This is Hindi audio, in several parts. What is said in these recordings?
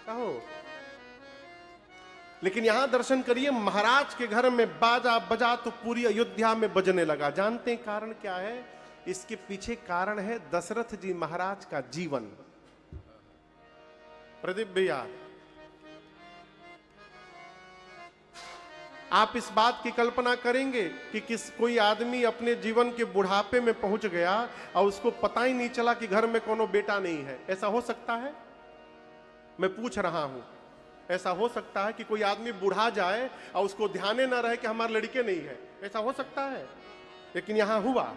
कहो। लेकिन यहां दर्शन करिए, महाराज के घर में बाजा बजा तो पूरी अयोध्या में बजने लगा। जानते हैं कारण क्या है? इसके पीछे कारण है दशरथ जी महाराज का जीवन। प्रदीप भैया, आप इस बात की कल्पना करेंगे कि कोई आदमी अपने जीवन के बुढ़ापे में पहुंच गया और उसको पता ही नहीं चला कि घर में कोनो बेटा नहीं है? ऐसा हो सकता है? मैं पूछ रहा हूं, ऐसा हो सकता है कि कोई आदमी बुढ़ा जाए और उसको ध्यान न रहे कि हमारे लड़के नहीं है? ऐसा हो सकता है? लेकिन यहां हुआ।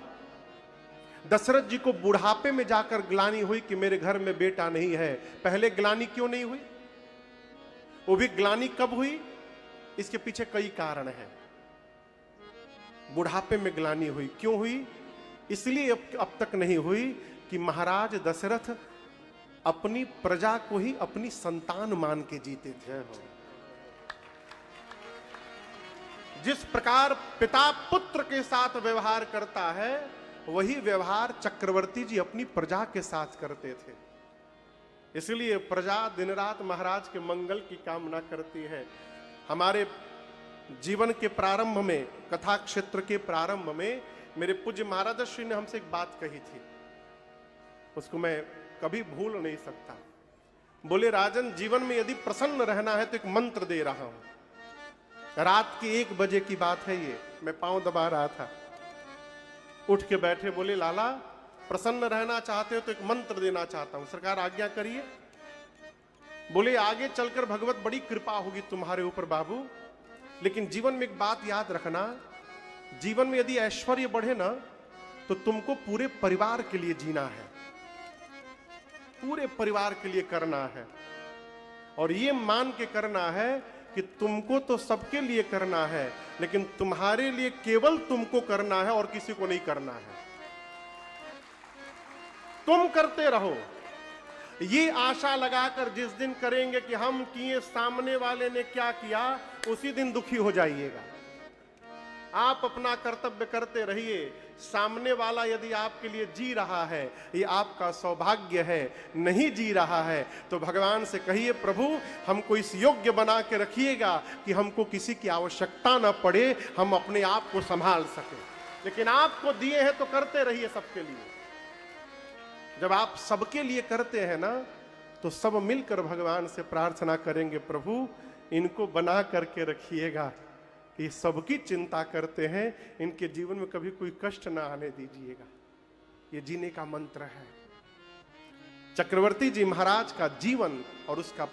दशरथ जी को बुढ़ापे में जाकर ग्लानि हुई कि मेरे घर में बेटा नहीं है। पहले ग्लानि क्यों नहीं हुई? वो भी ग्लानि कब हुई? इसके पीछे कई कारण हैं। बुढ़ापे में ग्लानि हुई, क्यों हुई? इसलिए अब तक नहीं हुई कि महाराज दशरथ अपनी प्रजा को ही अपनी संतान मान के जीते थे। जिस प्रकार पिता पुत्र के साथ व्यवहार करता है, वही व्यवहार चक्रवर्ती जी अपनी प्रजा के साथ करते थे। इसलिए प्रजा दिन रात महाराज के मंगल की कामना करती है। हमारे जीवन के प्रारंभ में, कथा क्षेत्र के प्रारंभ में मेरे पूज्य महाराज श्री ने हमसे एक बात कही थी, उसको मैं कभी भूल नहीं सकता। बोले, राजन, जीवन में यदि प्रसन्न रहना है तो एक मंत्र दे रहा हूं। रात के 1 बजे की बात है ये, मैं पांव दबा रहा था, उठ के बैठे, बोले, लाला, प्रसन्न रहना चाहते हो तो एक मंत्र देना चाहता हूं, सरकार आज्ञा करिए। बोले, आगे चलकर भगवत बड़ी कृपा होगी तुम्हारे ऊपर बाबू, लेकिन जीवन में एक बात याद रखना, जीवन में यदि ऐश्वर्य बढ़े ना तो तुमको पूरे परिवार के लिए जीना है, पूरे परिवार के लिए करना है। और ये मान के करना है कि तुमको तो सबके लिए करना है, लेकिन तुम्हारे लिए केवल तुमको करना है और किसी को नहीं करना है। तुम करते रहो। ये आशा लगाकर जिस दिन करेंगे कि हम किए, सामने वाले ने क्या किया, उसी दिन दुखी हो जाइएगा। आप अपना कर्तव्य करते रहिए। सामने वाला यदि आपके लिए जी रहा है, ये आपका सौभाग्य है। नहीं जी रहा है तो भगवान से कहिए, प्रभु हमको इस योग्य बना के रखिएगा कि हमको किसी की आवश्यकता ना पड़े, हम अपने आप को संभाल सके। लेकिन आपको दिए हैं तो करते रहिए सबके लिए। जब आप सबके लिए करते हैं ना, तो सब मिलकर भगवान से प्रार्थना करेंगे, प्रभु इनको बना करके रखिएगा, ये सबकी चिंता करते हैं, इनके जीवन में कभी कोई कष्ट ना आने दीजिएगा। ये जीने का मंत्र है। चक्रवर्ती जी महाराज का जीवन और उसका